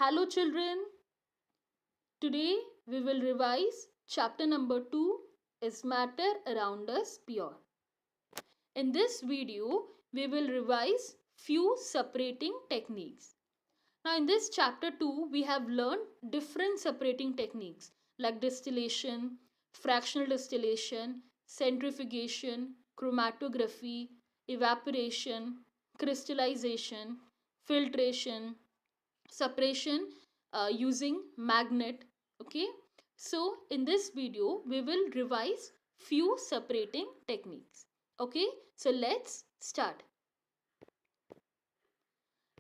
Hello children, today we will revise chapter number 2 is matter around us pure. In this video, we will revise few separating techniques. Now in this chapter 2, we have learned different separating techniques like distillation, fractional distillation, centrifugation, chromatography, evaporation, crystallization, filtration, separation using magnet. Okay, so in this video we will revise few separating techniques. Okay, so let's start.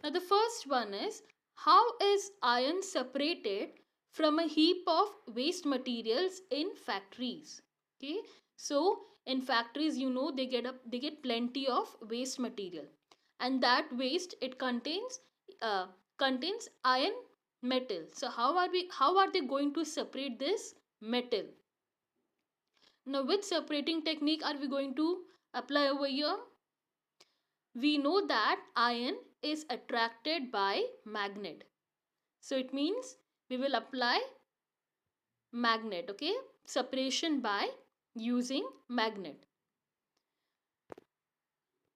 Now the first one is, how is iron separated from a heap of waste materials in factories? Okay, so in factories, they get plenty of waste material, and that waste, it uh, contains iron metal. So how are they going to separate this metal? Now which separating technique are we going to apply over here? We know that iron is attracted by magnet, so it means we will apply magnet. Okay, separation by using magnet.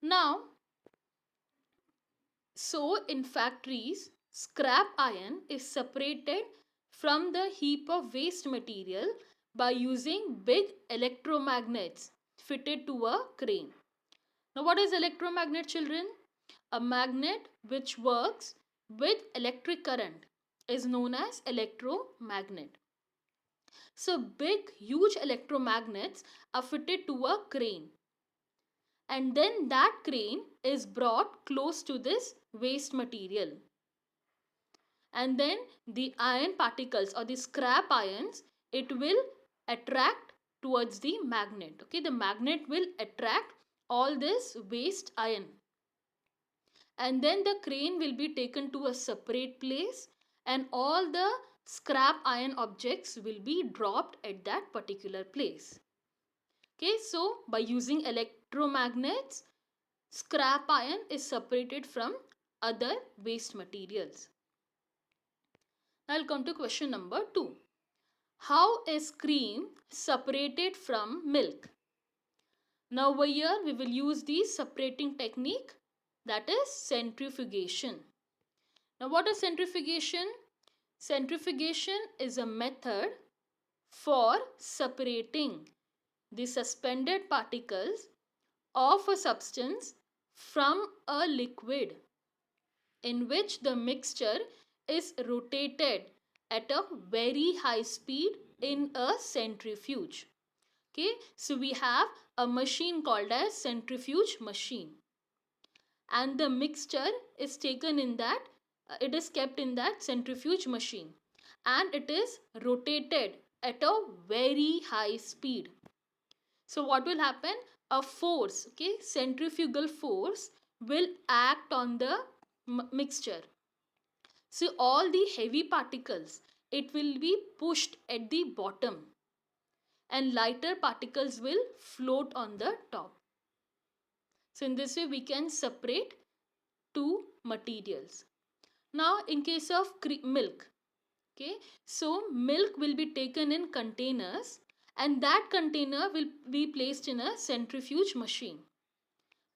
Now, so in factories, scrap iron is separated from the heap of waste material by using big electromagnets fitted to a crane. Now what is electromagnet, children? A magnet which works with electric current is known as electromagnet. So big huge electromagnets are fitted to a crane, and then that crane is brought close to this waste material, and then the iron particles or the scrap ions, it will attract towards the magnet. Okay, the magnet will attract all this waste iron, and then the crane will be taken to a separate place, and all the scrap iron objects will be dropped at that particular place. Okay, so by using electromagnets, scrap iron is separated from other waste materials. Now I'll come to question number 2. How is cream separated from milk? Now over here we will use the separating technique, that is centrifugation. Now what is centrifugation? Centrifugation is a method for separating the suspended particles of a substance from a liquid in which the mixture is rotated at a very high speed in a centrifuge. Okay, so we have a machine called as centrifuge machine, and the mixture is taken in that, it is kept in that centrifuge machine, and it is rotated at a very high speed. So what will happen? A force, okay, centrifugal force will act on the mixture. So all the heavy particles, it will be pushed at the bottom, and lighter particles will float on the top. So in this way we can separate two materials. Now in case of milk, okay, so milk will be taken in containers, and that container will be placed in a centrifuge machine.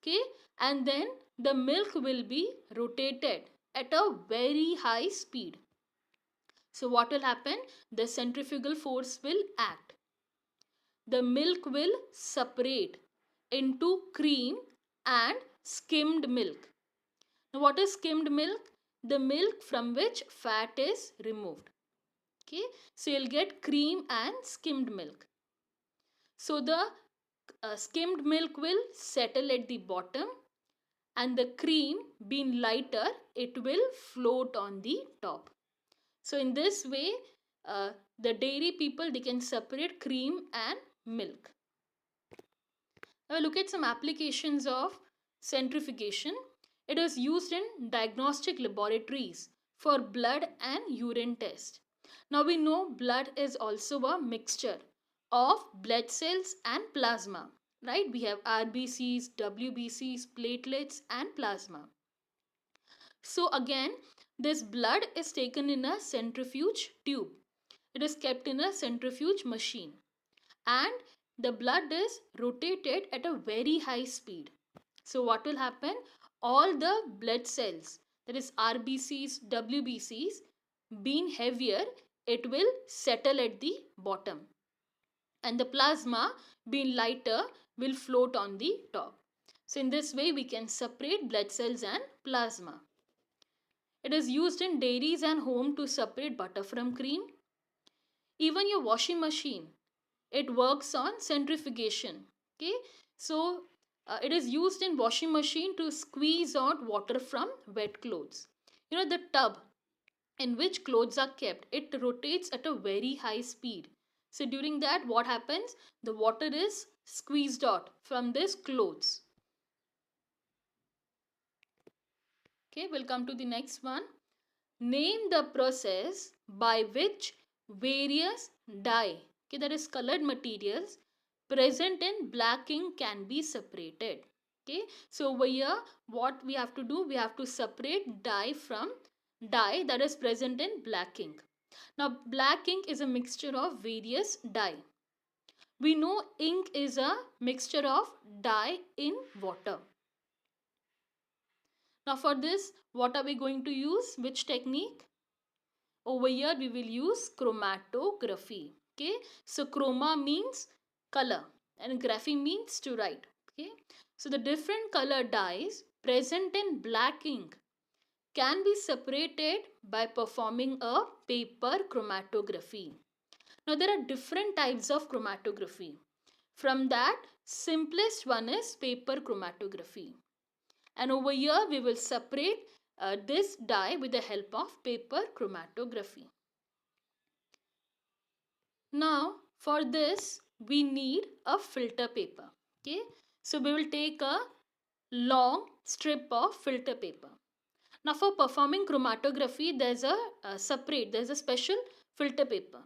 Okay, and then the milk will be rotated at a very high speed. So what will happen? The centrifugal force will act. The milk will separate into cream and skimmed milk. Now what is skimmed milk? The milk from which fat is removed. Okay, so you'll get cream and skimmed milk. So the skimmed milk will settle at the bottom, and the cream being lighter, it will float on the top. So in this way, the dairy people, they can separate cream and milk. Now look at some applications of centrifugation. It is used in diagnostic laboratories for blood and urine test. Now we know blood is also a mixture of blood cells and plasma, right? We have RBCs, WBCs, platelets and plasma. So again, This blood is taken in a centrifuge tube. It is kept in a centrifuge machine, and the blood is rotated at a very high speed. So what will happen? All the blood cells, that is RBCs, WBCs, being heavier, it will settle at the bottom, and the plasma being lighter will float on the top. So in this way we can separate blood cells and plasma. It is used in dairies and home to separate butter from cream. Even your washing machine, it works on centrifugation. Okay, so it is used in washing machine to squeeze out water from wet clothes. You know, the tub in which clothes are kept, it rotates at a very high speed. So during that, what happens? The water is squeezed out from this clothes. Okay, we'll come to the next one. Name the process by which various dye, okay, that is colored materials present in black ink can be separated. Okay, so over here what we have to do, we have to separate dye from dye that is present in black ink. Now black ink is a mixture of various dye. We know ink is a mixture of dye in water. Now for this, what are we going to use? Which technique? Over here we will use chromatography. Okay, so chroma means color and graphy means to write. Okay, so the different color dyes present in black ink can be separated by performing a paper chromatography. Now there are different types of chromatography. From that, simplest one is paper chromatography. And over here we will separate this dye with the help of paper chromatography. Now for this we need a filter paper. Okay, so we will take a long strip of filter paper. Now for performing chromatography, there's a special filter paper.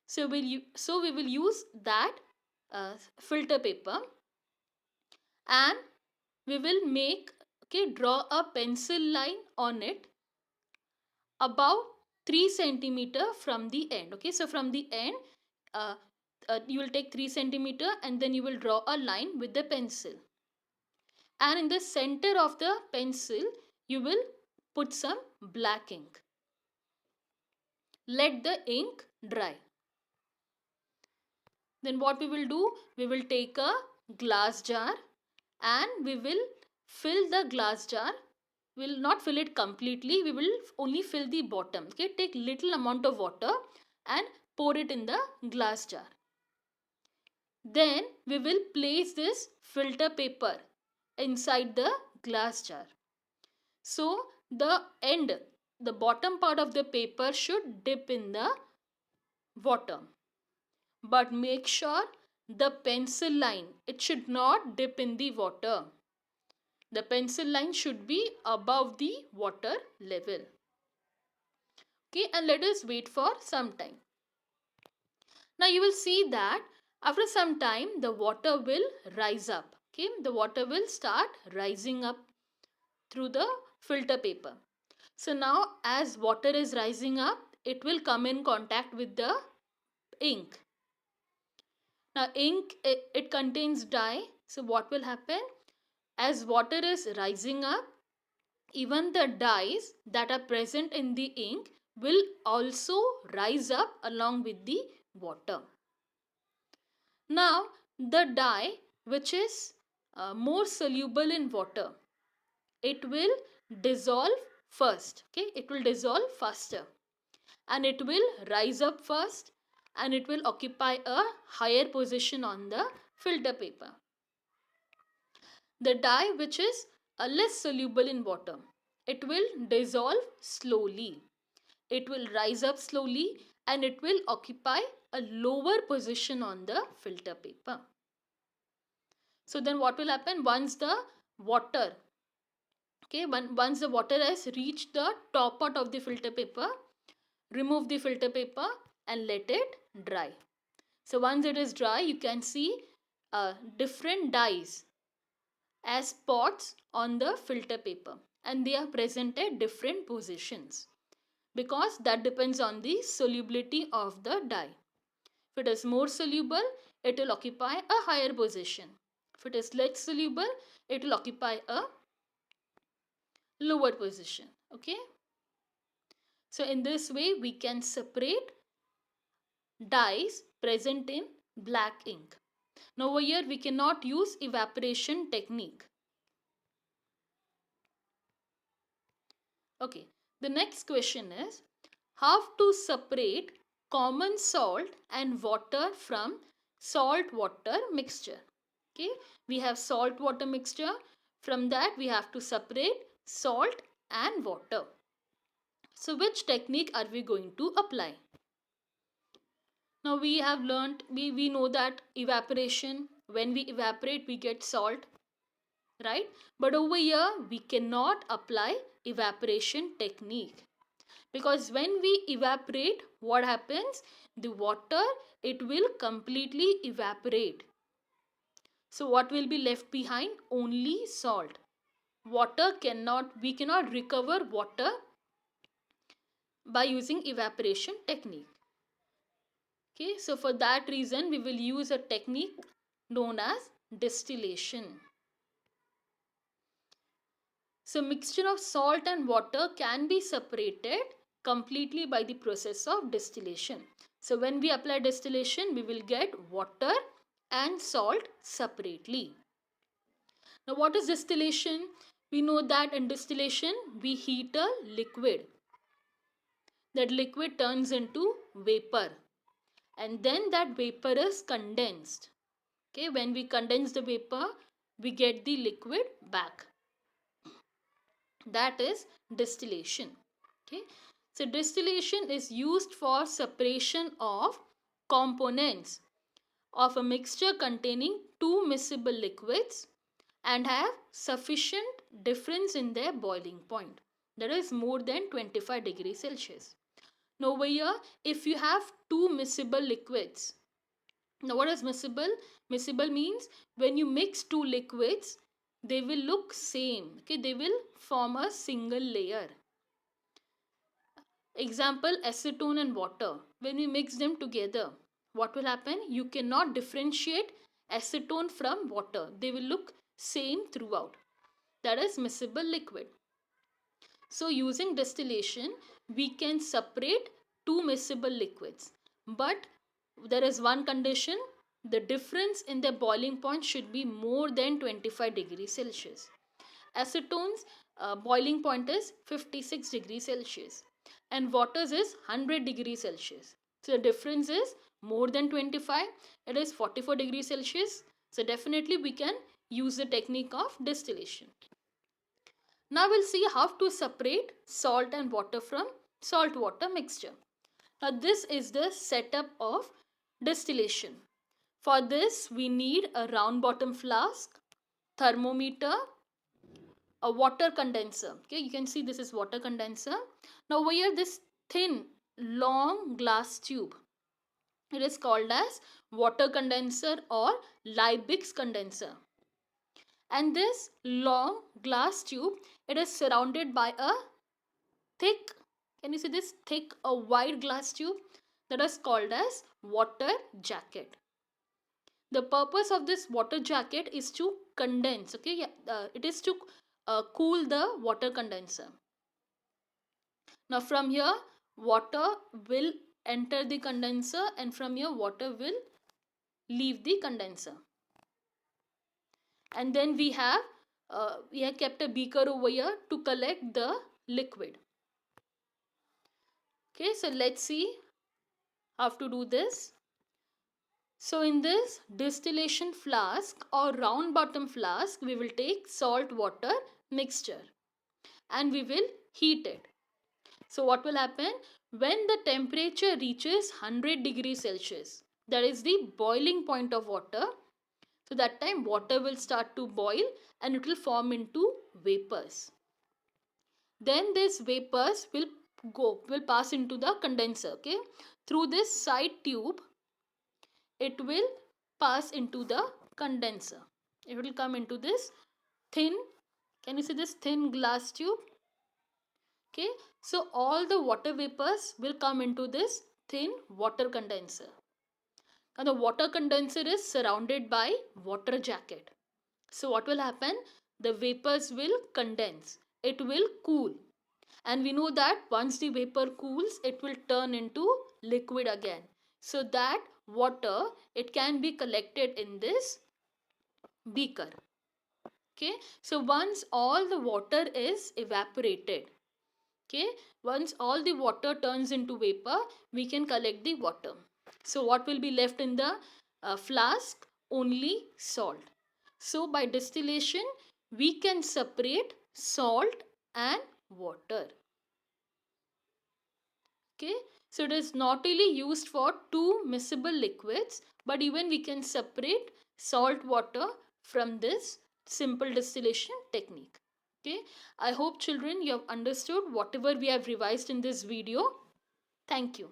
So we will use that filter paper, and we will draw a pencil line on it about 3 centimeter from the end. Okay, so from the end, uh, you will take 3 centimeter and then you will draw a line with the pencil, and in the center of the pencil you will put some black ink. Let the ink dry. Then what we will do, we will take a glass jar and we will fill the glass jar. We will not fill it completely, we will only fill the bottom. Okay, take little amount of water and pour it in the glass jar. Then we will place this filter paper inside the glass jar. So the bottom part of the paper should dip in the water. But make sure the pencil line, it should not dip in the water. The pencil line should be above the water level. Okay, and let us wait for some time. Now you will see that after some time the water will rise up. Okay, the water will start rising up through the filter paper. So now as water is rising up, it will come in contact with the ink. Now ink, it contains dye. So what will happen? As water is rising up, even the dyes that are present in the ink will also rise up along with the water. Now the dye which is more soluble in water, it will dissolve first. Okay, it will dissolve faster and it will rise up first and it will occupy a higher position on the filter paper. The dye which is less soluble in water, it will dissolve slowly. It will rise up slowly and it will occupy a lower position on the filter paper. So then what will happen once the water, once the water has reached the top part of the filter paper, remove the filter paper and let it dry. So once it is dry, you can see different dyes as spots on the filter paper and they are present at different positions. because that depends on the solubility of the dye. If it is more soluble, it will occupy a higher position. If it is less soluble, it will occupy a lower position. Okay. So in this way, we can separate dyes present in black ink. Now over here, we cannot use evaporation technique. Okay. The next question is how to separate common salt and water from salt water mixture. Okay, we have salt water mixture. From that we have to separate salt and water. So which technique are we going to apply? Now we have learnt, we know that evaporation, when we evaporate we get salt, right? But over here we cannot apply evaporation technique, because when we evaporate, what happens? The water, it will completely evaporate. So what will be left behind? Only salt. We cannot recover water by using evaporation technique. Okay, so for that reason we will use a technique known as distillation. So mixture of salt and water can be separated completely by the process of distillation. So when we apply distillation, we will get water and salt separately. Now what is distillation? We know that in distillation we heat a liquid. That liquid turns into vapor, and then that vapor is condensed. Okay, when we condense the vapor, we get the liquid back. That is distillation. Okay, so distillation is used for separation of components of a mixture containing two miscible liquids and have sufficient difference in their boiling point, that is more than 25 degrees Celsius. Now over here, if you have two miscible liquids, now what is miscible? Miscible means when you mix two liquids, they will look same. Okay, they will form a single layer. Example, acetone and water. When we mix them together, what will happen? You cannot differentiate acetone from water. They will look same throughout. That is miscible liquid. So using distillation, we can separate two miscible liquids. But there is one condition: the difference in their boiling point should be more than 25 degrees Celsius. Acetone's boiling point is 56 degrees Celsius and water's is 100 degrees Celsius. So the difference is more than 25, it is 44 degrees Celsius. So definitely we can use the technique of distillation. Now we'll see how to separate salt and water from salt water mixture. Now this is the setup of distillation. For this we need a round bottom flask, thermometer, a water condenser. Okay, you can see this is water condenser. Now over here this thin long glass tube, it is called as water condenser or Liebig's condenser. And this long glass tube, it is surrounded by a thick, can you see this thick, a wide glass tube, that is called as water jacket. The purpose of this water jacket is to condense. Okay, it is to cool the water condenser. Now from here water will enter the condenser and from here water will leave the condenser. And then we have kept a beaker over here to collect the liquid. Okay, so let's see how to do this. So in this distillation flask or round bottom flask, we will take salt water mixture and we will heat it. So what will happen? When the temperature reaches 100 degrees Celsius, that is the boiling point of water, so that time water will start to boil and it will form into vapors. Then these vapors will pass into the condenser. Okay, through this side tube it will pass into the condenser. It will come into this thin, can you see this thin glass tube? Okay, so all the water vapors will come into this thin water condenser. Now the water condenser is surrounded by water jacket. So what will happen? The vapors will condense. It will cool. And we know that once the vapor cools, it will turn into liquid again. So that water, it can be collected in this beaker. Okay, so once all the water is evaporated, okay, once all the water turns into vapor, we can collect the water. So what will be left in the flask? Only salt. So by distillation, we can separate salt and water. Okay, so it is not only used for two miscible liquids, but even we can separate salt water from this simple distillation technique. Okay, I hope children you have understood whatever we have revised in this video. Thank you.